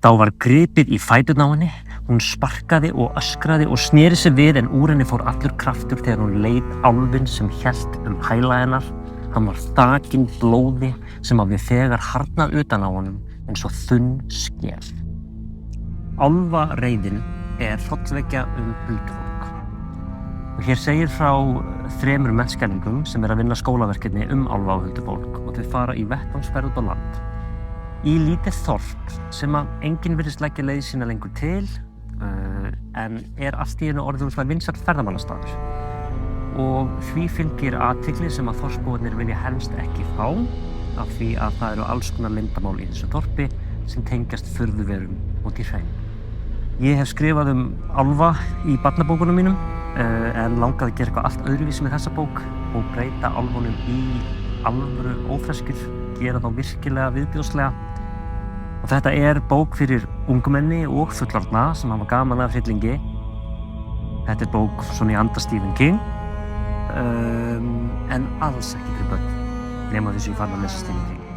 Þá var gripið í fæturna á henni, hún sparkaði og öskraði og sneri sig við en úr henni fór allur kraftur þegar hún leit álfinn sem hélt hæla hennar. Hann var þakinn blóði sem hafði þegar harðnað utan á honum eins og þunn skel. Álfareiðin hrollvekja huldufólk. Og hér segir frá 3 mennskælingum sem að vinna skólaverkefni álfa og huldufólk og þau fara í vettvangsferð út á land. Í lítið þorp sem að enginn virðist leggja leið sína lengur til en allt í einu orðið svona vinsæll ferðamannastaður. Og því fylgir athygli sem að þorpsbúarnir vilja helst ekki fá af því að það eru alls konar leyndarmál í þessu þorpi sem tengjast furðuverum og dýrhræðum. Ég hef skrifað álfa í barnabókunum mínum en langaði að gera eitthvað allt öðruvísi með þessa bók og breyta álfunum í alvöru ófreskjur, gera þá virkilega viðbjóðslega. Og þetta bók fyrir ungmenni og fullorðna sem hafa gaman af hryllingi. Þetta bók svona í anda Stephen King en alls ekki fyrir börn nema þessu ég fann að lesa Stephen King.